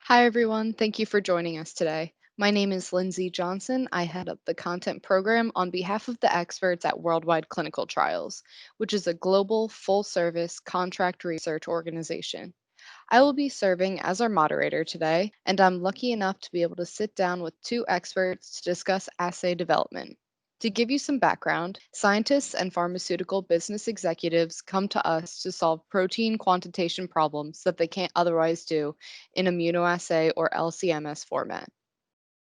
Hi, everyone. Thank you for joining us today. My name is Lindsay Johnson. I head up the content program on behalf of the experts at Worldwide Clinical Trials, which is a global, full-service contract research organization. I will be serving as our moderator today, and I'm lucky enough to be able to sit down with two experts to discuss assay development. To give you some background, scientists and pharmaceutical business executives come to us to solve protein quantitation problems that they can't otherwise do in immunoassay or LCMS format.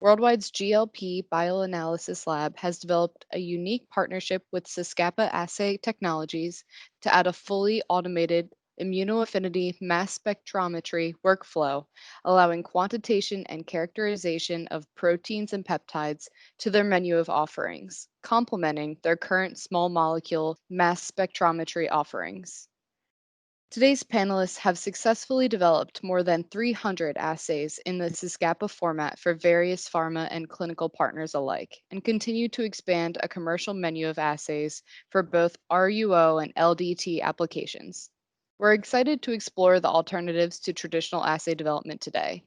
Worldwide's GLP bioanalysis lab has developed a unique partnership with SISCAPA Assay Technologies to add a fully automated immunoaffinity mass spectrometry workflow, allowing quantitation and characterization of proteins and peptides to their menu of offerings, complementing their current small molecule mass spectrometry offerings. Today's panelists have successfully developed more than 300 assays in the SISCAPA format for various pharma and clinical partners alike, and continue to expand a commercial menu of assays for both RUO and LDT applications. We're excited to explore the alternatives to traditional assay development today.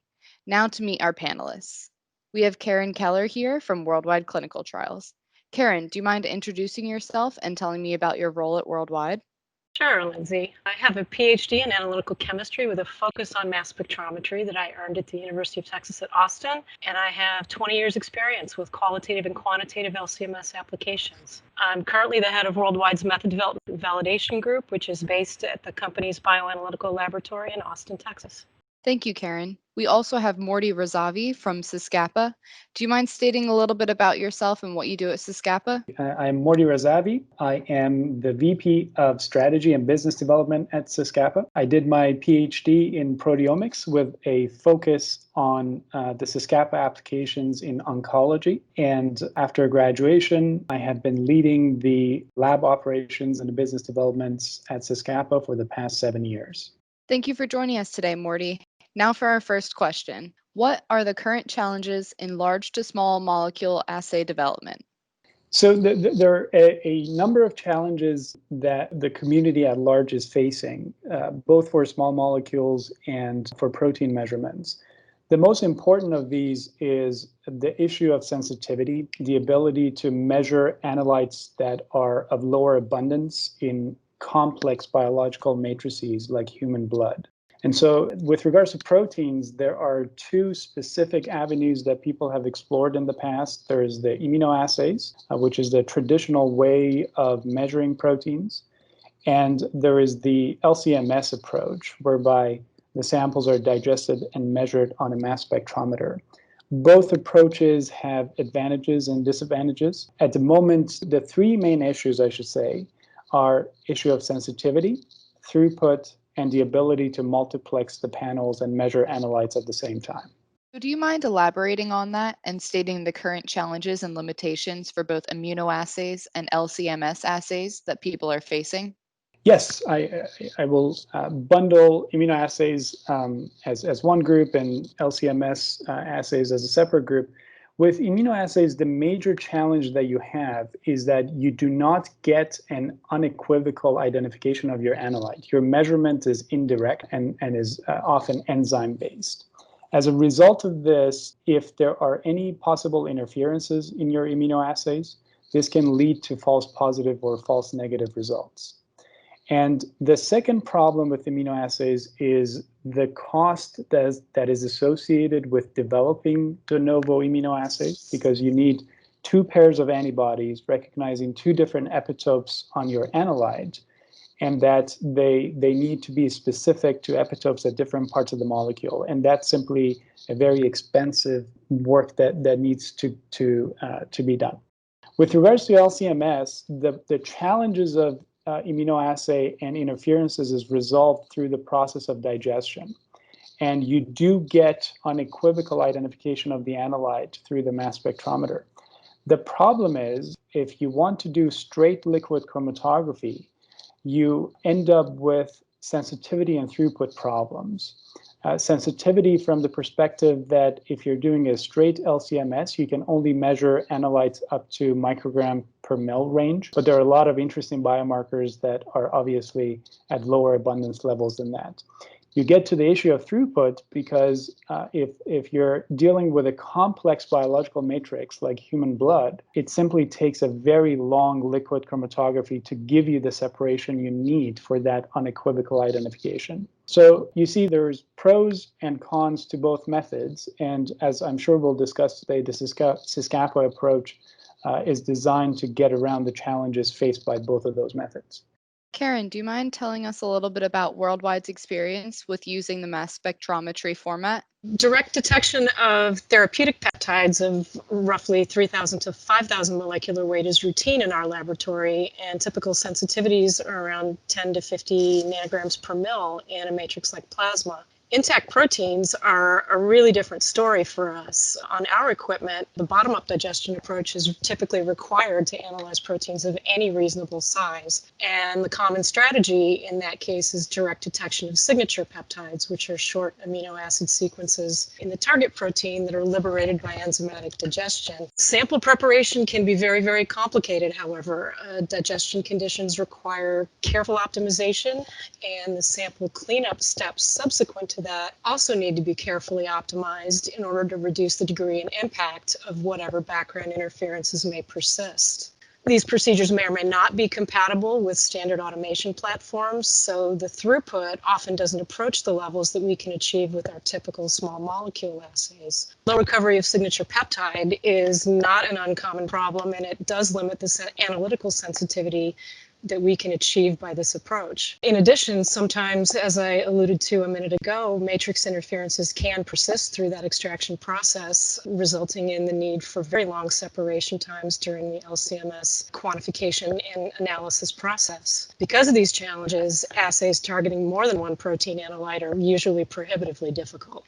Now to meet our panelists. We have Karen Keller here from Worldwide Clinical Trials. Karen, do you mind introducing yourself and telling me about your role at Worldwide? Sure, Lindsay. I have a PhD in analytical chemistry with a focus on mass spectrometry that I earned at the University of Texas at Austin, and I have 20 years experience with qualitative and quantitative LCMS applications. I'm currently the head of Worldwide's Method Development Validation Group, which is based at the company's bioanalytical laboratory in Austin, Texas. Thank you, Karen. We also have Morty Razavi from SISCAPA. Do you mind stating a little bit about yourself and what you do at SISCAPA? I'm Morty Razavi. I am the VP of Strategy and Business Development at SISCAPA. I did my PhD in proteomics with a focus on the SISCAPA applications in oncology. And after graduation, I have been leading the lab operations and the business developments at SISCAPA for the past 7 years. Thank you for joining us today, Morty. Now for our first question. What are the current challenges in large to small molecule assay development? So there are a number of challenges that the community at large is facing, both for small molecules and for protein measurements. The most important of these is the issue of sensitivity, the ability to measure analytes that are of lower abundance in complex biological matrices like human blood. And so with regards to proteins, there are two specific avenues that people have explored in the past. There is the immunoassays, which is the traditional way of measuring proteins. And there is the LCMS approach, whereby the samples are digested and measured on a mass spectrometer. Both approaches have advantages and disadvantages. At the moment, the three main issues, I should say, are issue of sensitivity, throughput, and the ability to multiplex the panels and measure analytes at the same time. So do you mind elaborating on that and stating the current challenges and limitations for both immunoassays and LCMS assays that people are facing? Yes, I will bundle immunoassays as one group and LCMS assays as a separate group. With immunoassays, the major challenge that you have is that you do not get an unequivocal identification of your analyte. Your measurement is indirect and is often enzyme-based. As a result of this, if there are any possible interferences in your immunoassays, this can lead to false positive or false negative results. And the second problem with immunoassays is the cost that is associated with developing de novo immunoassays, because you need two pairs of antibodies recognizing two different epitopes on your analyte, and that they need to be specific to epitopes at different parts of the molecule. And that's simply a very expensive work that needs to be done. With regards to LCMS, the challenges of immunoassay and interferences is resolved through the process of digestion. And you do get unequivocal identification of the analyte through the mass spectrometer. The problem is, if you want to do straight liquid chromatography, you end up with sensitivity and throughput problems. Sensitivity from the perspective that if you're doing a straight LCMS, you can only measure analytes up to microgram per mil range, but there are a lot of interesting biomarkers that are obviously at lower abundance levels than that. You get to the issue of throughput because if you're dealing with a complex biological matrix like human blood, it simply takes a very long liquid chromatography to give you the separation you need for that unequivocal identification. So you see there's pros and cons to both methods, and as I'm sure we'll discuss today, the SISCAPA approach is designed to get around the challenges faced by both of those methods. Karen, do you mind telling us a little bit about Worldwide's experience with using the mass spectrometry format? Direct detection of therapeutic peptides of roughly 3,000 to 5,000 molecular weight is routine in our laboratory, and typical sensitivities are around 10 to 50 nanograms per mil in a matrix like plasma. Intact proteins are a really different story for us. On our equipment, the bottom-up digestion approach is typically required to analyze proteins of any reasonable size. And the common strategy in that case is direct detection of signature peptides, which are short amino acid sequences in the target protein that are liberated by enzymatic digestion. Sample preparation can be very, very complicated, however. Digestion conditions require careful optimization, and the sample cleanup steps subsequent to that also need to be carefully optimized in order to reduce the degree and impact of whatever background interferences may persist. These procedures may or may not be compatible with standard automation platforms, so the throughput often doesn't approach the levels that we can achieve with our typical small molecule assays. Low recovery of signature peptide is not an uncommon problem, and it does limit the analytical sensitivity that we can achieve by this approach. In addition, sometimes, as I alluded to a minute ago, matrix interferences can persist through that extraction process, resulting in the need for very long separation times during the LCMS quantification and analysis process. Because of these challenges, assays targeting more than one protein analyte are usually prohibitively difficult.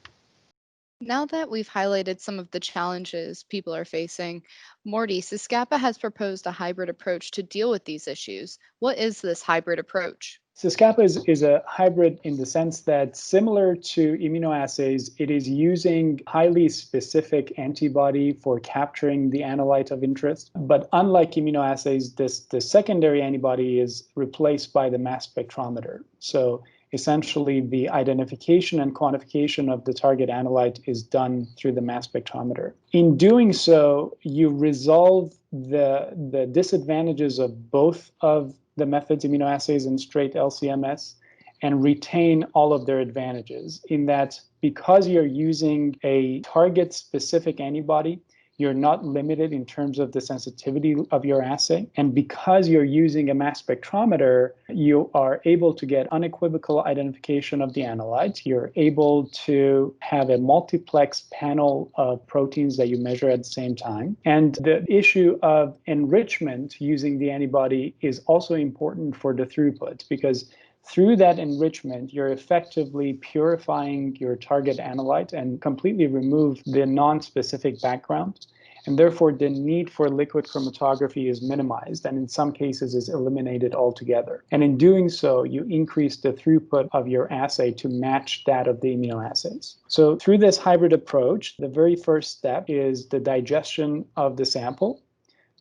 Now that we've highlighted some of the challenges people are facing, Morty, SISCAPA has proposed a hybrid approach to deal with these issues. What is this hybrid approach? SISCAPA is a hybrid in the sense that, similar to immunoassays, it is using highly specific antibody for capturing the analyte of interest. But unlike immunoassays, the secondary antibody is replaced by the mass spectrometer. So essentially, the identification and quantification of the target analyte is done through the mass spectrometer. In doing so, you resolve the disadvantages of both of the methods, immunoassays and straight LCMS, and retain all of their advantages, in that because you're using a target-specific antibody, you're not limited in terms of the sensitivity of your assay. And because you're using a mass spectrometer, you are able to get unequivocal identification of the analytes. You're able to have a multiplex panel of proteins that you measure at the same time. And the issue of enrichment using the antibody is also important for the throughput, because through that enrichment, you're effectively purifying your target analyte and completely remove the non-specific background. And therefore, the need for liquid chromatography is minimized, and in some cases is eliminated altogether. And in doing so, you increase the throughput of your assay to match that of the immunoassays. So through this hybrid approach, the very first step is the digestion of the sample.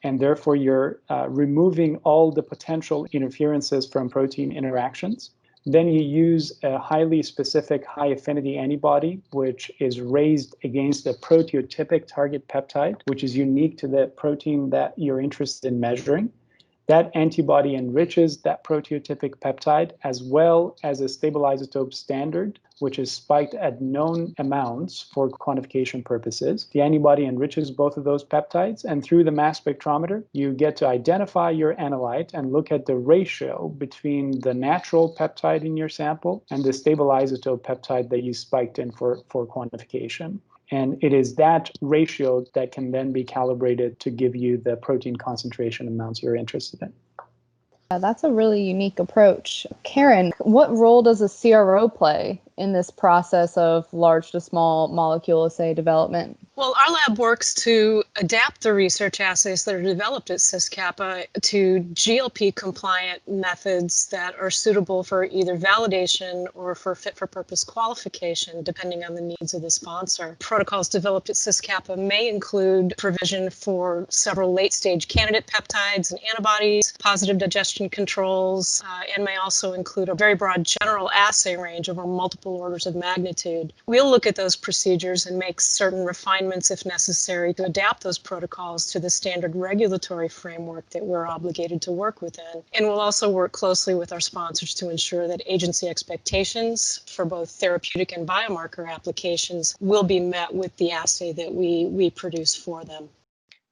And therefore, you're removing all the potential interferences from protein interactions. Then you use a highly specific high-affinity antibody, which is raised against a proteotypic target peptide, which is unique to the protein that you're interested in measuring. That antibody enriches that proteotypic peptide, as well as a stable isotope standard, which is spiked at known amounts for quantification purposes. The antibody enriches both of those peptides, and through the mass spectrometer, you get to identify your analyte and look at the ratio between the natural peptide in your sample and the stable isotope peptide that you spiked in for quantification. And it is that ratio that can then be calibrated to give you the protein concentration amounts you're interested in. That's a really unique approach. Karen, what role does a CRO play in this process of large to small molecule assay development? Well, our lab works to adapt the research assays that are developed at SISCAPA to GLP-compliant methods that are suitable for either validation or for fit-for-purpose qualification, depending on the needs of the sponsor. Protocols developed at SISCAPA may include provision for several late-stage candidate peptides and antibodies, positive digestion controls, and may also include a very broad general assay range over multiple orders of magnitude. We'll look at those procedures and make certain refinements if necessary to adapt those protocols to the standard regulatory framework that we're obligated to work within. And we'll also work closely with our sponsors to ensure that agency expectations for both therapeutic and biomarker applications will be met with the assay that we produce for them.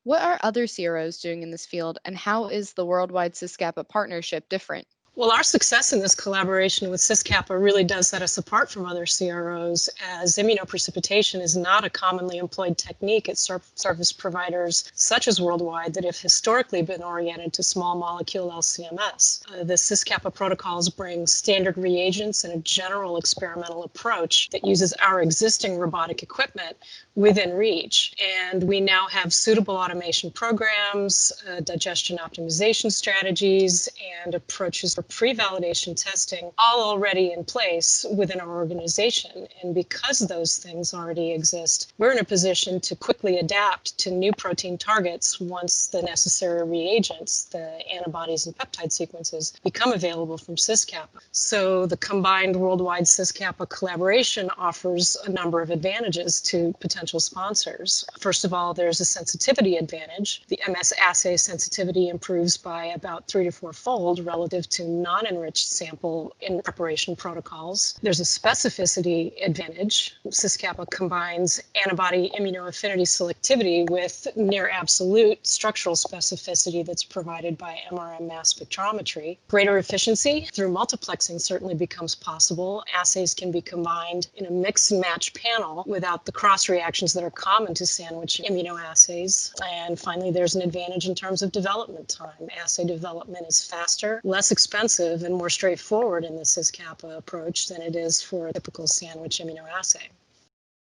What are other CROs doing in this field, and how is the worldwide SISCAPA partnership different? Well, our success in this collaboration with SISCAPA really does set us apart from other CROs, as immunoprecipitation is not a commonly employed technique at service providers such as Worldwide that have historically been oriented to small molecule LCMS. The SISCAPA protocols bring standard reagents and a general experimental approach that uses our existing robotic equipment within reach. And we now have suitable automation programs, digestion optimization strategies, and approaches for pre-validation testing all already in place within our organization. And because those things already exist, we're in a position to quickly adapt to new protein targets once the necessary reagents, the antibodies and peptide sequences, become available from SISCAPA. So the combined worldwide SISCAPA collaboration offers a number of advantages to potential sponsors. First of all, there's a sensitivity advantage. The MS assay sensitivity improves by about 3 to 4-fold relative to non-enriched sample in preparation protocols. There's a specificity advantage. SISCAPA combines antibody immunoaffinity selectivity with near absolute structural specificity that's provided by MRM mass spectrometry. Greater efficiency through multiplexing certainly becomes possible. Assays can be combined in a mix and match panel without the cross reactions that are common to sandwich immunoassays. And finally, there's an advantage in terms of development time. Assay development is faster, less expensive, and more straightforward in the SISCAPA approach than it is for a typical sandwich immunoassay.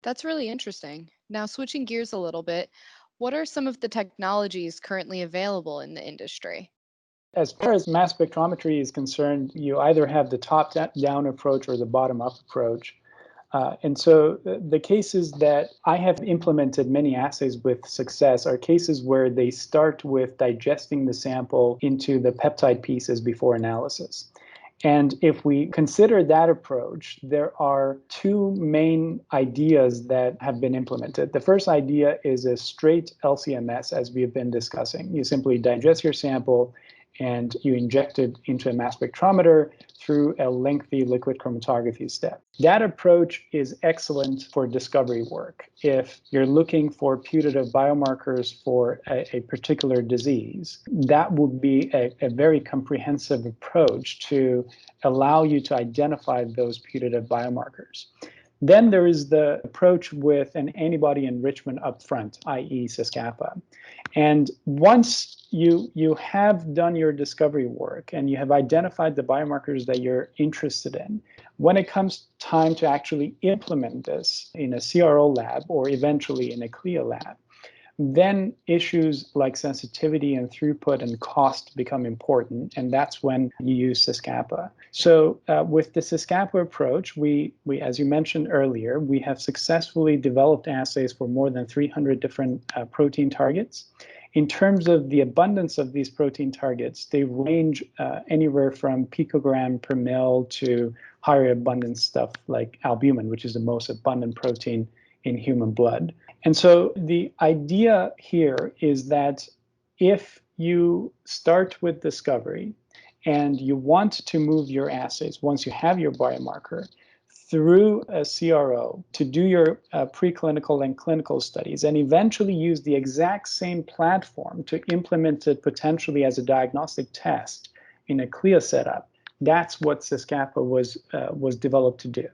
That's really interesting. Now, switching gears a little bit, what are some of the technologies currently available in the industry? As far as mass spectrometry is concerned, you either have the top-down approach or the bottom-up approach. And so the cases that I have implemented many assays with success are cases where they start with digesting the sample into the peptide pieces before analysis. And if we consider that approach, there are two main ideas that have been implemented. The first idea is a straight LCMS, as we have been discussing. You simply digest your sample and you inject it into a mass spectrometer through a lengthy liquid chromatography step. That approach is excellent for discovery work. If you're looking for putative biomarkers for a particular disease, that would be a very comprehensive approach to allow you to identify those putative biomarkers. Then there is the approach with an antibody enrichment upfront, i.e. SISCAPA. And once you have done your discovery work and you have identified the biomarkers that you're interested in, when it comes time to actually implement this in a CRO lab or eventually in a CLIA lab, then issues like sensitivity and throughput and cost become important, and that's when you use SISCAPA. So with the SISCAPA approach, we, as you mentioned earlier, we have successfully developed assays for more than 300 different protein targets. In terms of the abundance of these protein targets, they range anywhere from picogram per mil to higher abundance stuff like albumin, which is the most abundant protein in human blood. And so the idea here is that if you start with discovery and you want to move your assays, once you have your biomarker, through a CRO to do your preclinical and clinical studies and eventually use the exact same platform to implement it potentially as a diagnostic test in a CLIA setup, that's what SISCAPA was developed to do.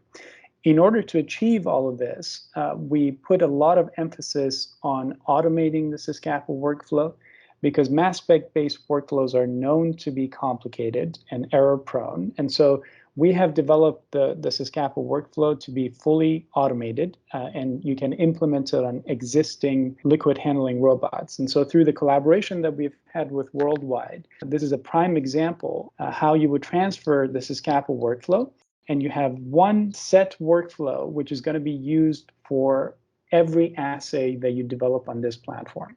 In order to achieve all of this, we put a lot of emphasis on automating the SISCAPA workflow because mass spec-based workflows are known to be complicated and error-prone. And so We have developed the SISCAPA workflow to be fully automated, and you can implement it on existing liquid handling robots. And so through the collaboration that we've had with Worldwide, this is a prime example how you would transfer the SISCAPA workflow, and you have one set workflow which is going to be used for every assay that you develop on this platform.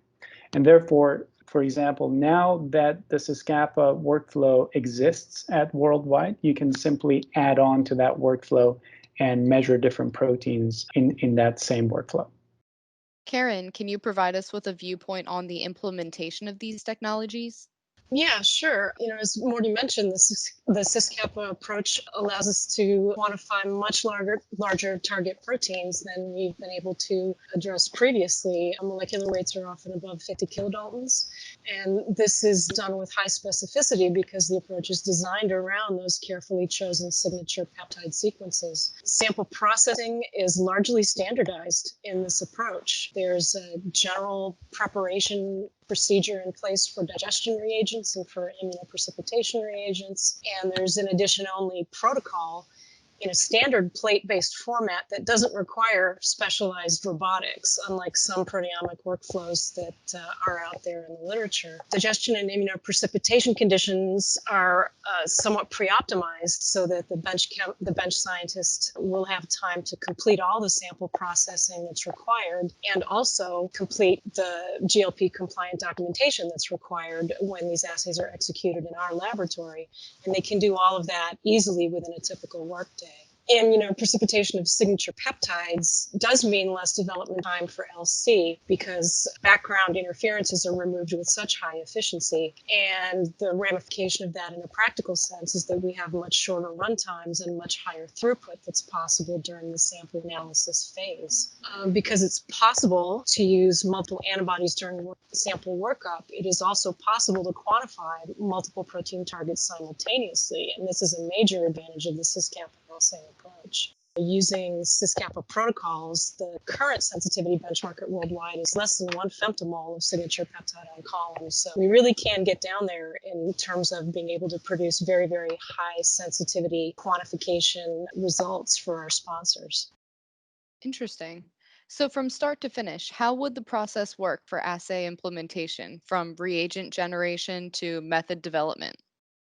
And therefore, for example, now that the SISCAPA workflow exists at Worldwide, you can simply add on to that workflow and measure different proteins in that same workflow. Karen, can you provide us with a viewpoint on the implementation of these technologies? Yeah, sure. As Morty mentioned, the SISCAPA approach allows us to quantify much larger target proteins than we've been able to address previously. Molecular weights are often above 50 kilodaltons, and this is done with high specificity because the approach is designed around those carefully chosen signature peptide sequences. Sample processing is largely standardized in this approach. There's a general preparation procedure in place for digestion reagents and for immunoprecipitation reagents. And there's in addition only protocol in a standard plate-based format that doesn't require specialized robotics, unlike some proteomic workflows that are out there in the literature. Digestion and immunoprecipitation conditions are somewhat pre-optimized so that the bench scientist will have time to complete all the sample processing that's required and also complete the GLP compliant documentation that's required when these assays are executed in our laboratory. And they can do all of that easily within a typical workday. Immunoprecipitation of signature peptides does mean less development time for LC because background interferences are removed with such high efficiency. And the ramification of that in a practical sense is that we have much shorter run times and much higher throughput that's possible during the sample analysis phase. Because it's possible to use multiple antibodies during sample workup, it is also possible to quantify multiple protein targets simultaneously. And this is a major advantage of the SISCAPA assay approach. Using SISCAPA protocols, the current sensitivity benchmark at Worldwide is less than 1 femtomole of signature peptide on column. So we really can get down there in terms of being able to produce very, very high sensitivity quantification results for our sponsors. Interesting. So from start to finish, how would the process work for assay implementation, from reagent generation to method development?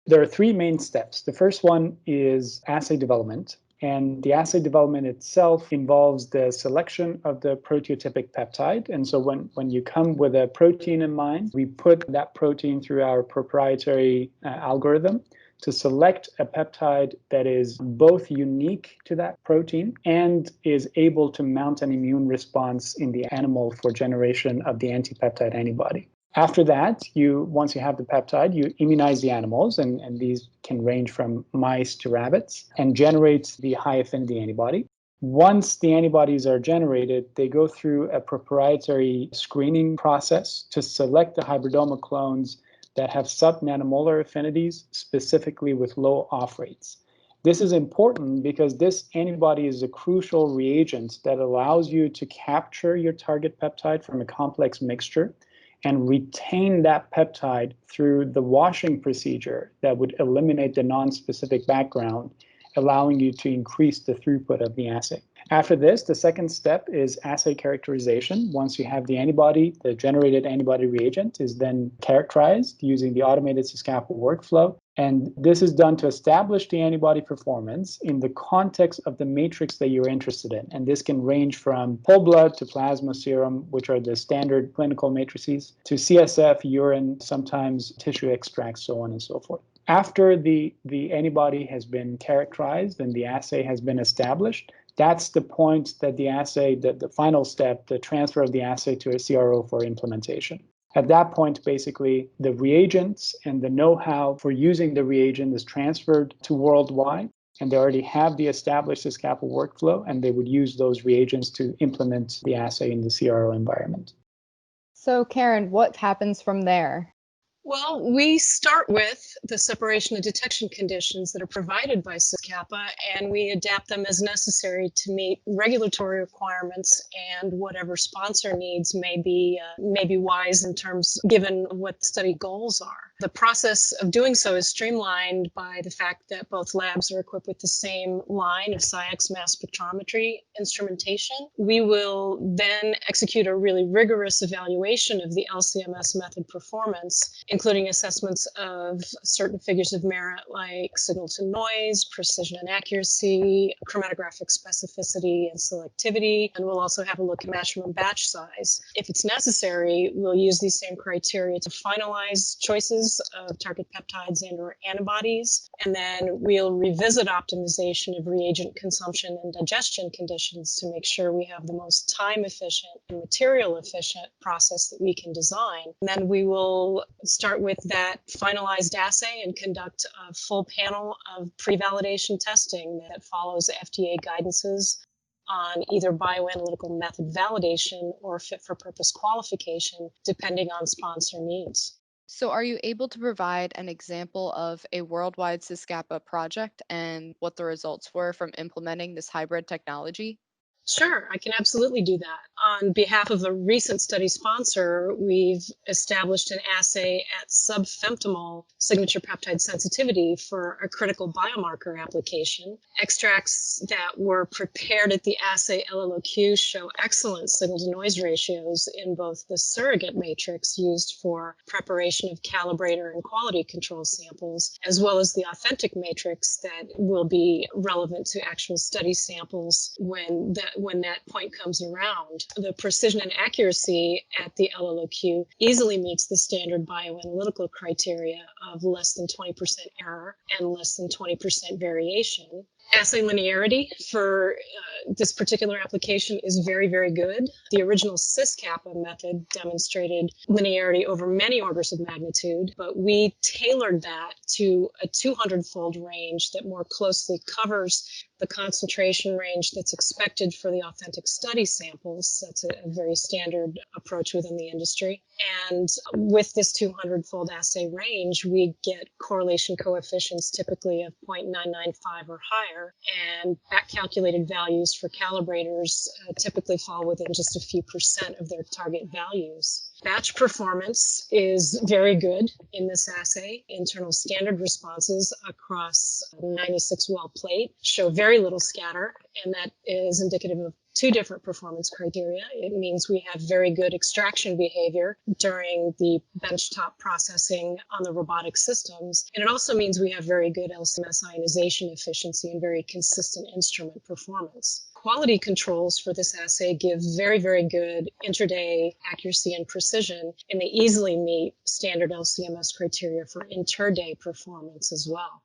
There are 3 main steps. The first one is assay development. And the assay development itself involves the selection of the proteotypic peptide. And so when you come with a protein in mind, we put that protein through our proprietary algorithm to select a peptide that is both unique to that protein and is able to mount an immune response in the animal for generation of the antipeptide antibody. After that, once you have the peptide, you immunize the animals, and these can range from mice to rabbits, and generate the high affinity antibody. Once the antibodies are generated, they go through a proprietary screening process to select the hybridoma clones that have sub-nanomolar affinities, specifically with low off rates. This is important because this antibody is a crucial reagent that allows you to capture your target peptide from a complex mixture and retain that peptide through the washing procedure that would eliminate the non-specific background, allowing you to increase the throughput of the assay. After this, the second step is assay characterization. Once you have the antibody, the generated antibody reagent is then characterized using the automated SISCAPA workflow. And this is done to establish the antibody performance in the context of the matrix that you're interested in. And this can range from whole blood to plasma serum, which are the standard clinical matrices, to CSF, urine, sometimes tissue extracts, so on and so forth. After the antibody has been characterized and the assay has been established, that's the point that the assay, the final step, the transfer of the assay to a CRO for implementation. At that point, basically, the reagents and the know-how for using the reagent is transferred to Worldwide, and they already have the established SISCAPA workflow, and they would use those reagents to implement the assay in the CRO environment. So, Karen, what happens from there? Well, we start with the separation and detection conditions that are provided by SISCAPA, and we adapt them as necessary to meet regulatory requirements and whatever sponsor needs may be wise in terms given what the study goals are. The process of doing so is streamlined by the fact that both labs are equipped with the same line of SciEx mass spectrometry instrumentation. We will then execute a really rigorous evaluation of the LCMS method performance, including assessments of certain figures of merit like signal to noise, precision and accuracy, chromatographic specificity and selectivity, and we'll also have a look at maximum batch size. If it's necessary, we'll use these same criteria to finalize choices of target peptides and or antibodies, and then we'll revisit optimization of reagent consumption and digestion conditions to make sure we have the most time efficient and material efficient process that we can design. And then we will start with that finalized assay and conduct a full panel of pre-validation testing that follows FDA guidances on either bioanalytical method validation or fit for purpose qualification, depending on sponsor needs. So, are you able to provide an example of a worldwide SISCAPA project and what the results were from implementing this hybrid technology? Sure, I can absolutely do that. On behalf of a recent study sponsor, we've established an assay at subfemtomal signature peptide sensitivity for a critical biomarker application. Extracts that were prepared at the assay LLOQ show excellent signal-to-noise ratios in both the surrogate matrix used for preparation of calibrator and quality control samples, as well as the authentic matrix that will be relevant to actual study samples when that point comes around. The precision and accuracy at the LLOQ easily meets the standard bioanalytical criteria of less than 20% error and less than 20% variation. Assay linearity for this particular application is very, very good. The original SISCAPA method demonstrated linearity over many orders of magnitude, but we tailored that to a 200-fold range that more closely covers the concentration range that's expected for the authentic study samples. That's a very standard approach within the industry. And with this 200-fold assay range, we get correlation coefficients typically of 0.995 or higher, and back-calculated values for calibrators typically fall within just a few percent of their target values. Batch performance is very good in this assay. Internal standard responses across 96-well plate show very little scatter, and that is indicative of two different performance criteria. It means we have very good extraction behavior during the benchtop processing on the robotic systems. And it also means we have very good LCMS ionization efficiency and very consistent instrument performance. Quality controls for this assay give very, very good intraday accuracy and precision, and they easily meet standard LCMS criteria for interday performance as well.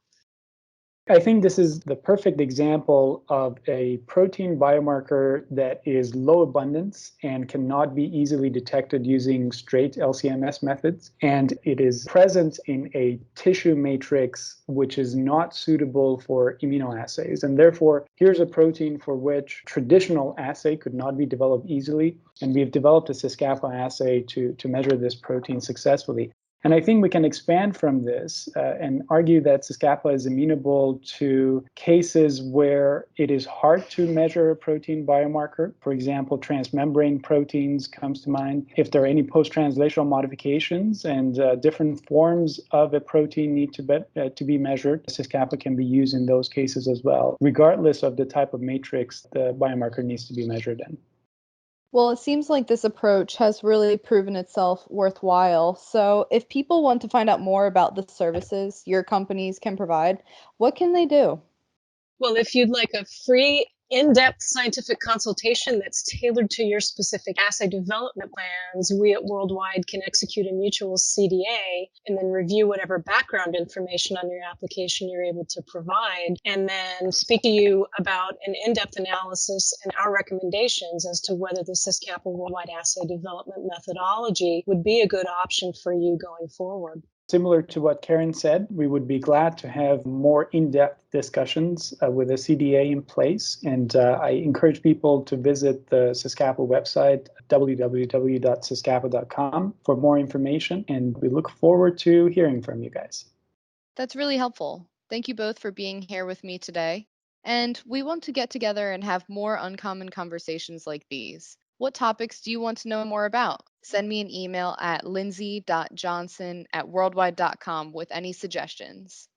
I think this is the perfect example of a protein biomarker that is low abundance and cannot be easily detected using straight LCMS methods. And it is present in a tissue matrix which is not suitable for immunoassays. And therefore, here's a protein for which traditional assay could not be developed easily. And we've developed a SISCAPA assay to measure this protein successfully. And I think we can expand from this and argue that SISCAPA is amenable to cases where it is hard to measure a protein biomarker. For example, transmembrane proteins comes to mind. If there are any post-translational modifications and different forms of a protein need to be measured, SISCAPA can be used in those cases as well, regardless of the type of matrix the biomarker needs to be measured in. Well, it seems like this approach has really proven itself worthwhile. So, if people want to find out more about the services your companies can provide, what can they do? Well, if you'd like a free, in-depth scientific consultation that's tailored to your specific assay development plans, we at Worldwide can execute a mutual CDA and then review whatever background information on your application you're able to provide, and then speak to you about an in-depth analysis and our recommendations as to whether the SISCAPA Worldwide Assay Development methodology would be a good option for you going forward. Similar to what Karen said, we would be glad to have more in-depth discussions with a CDA in place. And I encourage people to visit the SISCAPA website, www.siscapa.com, for more information. And we look forward to hearing from you guys. That's really helpful. Thank you both for being here with me today. And we want to get together and have more uncommon conversations like these. What topics do you want to know more about? Send me an email at lindsay.johnson@worldwide.com with any suggestions.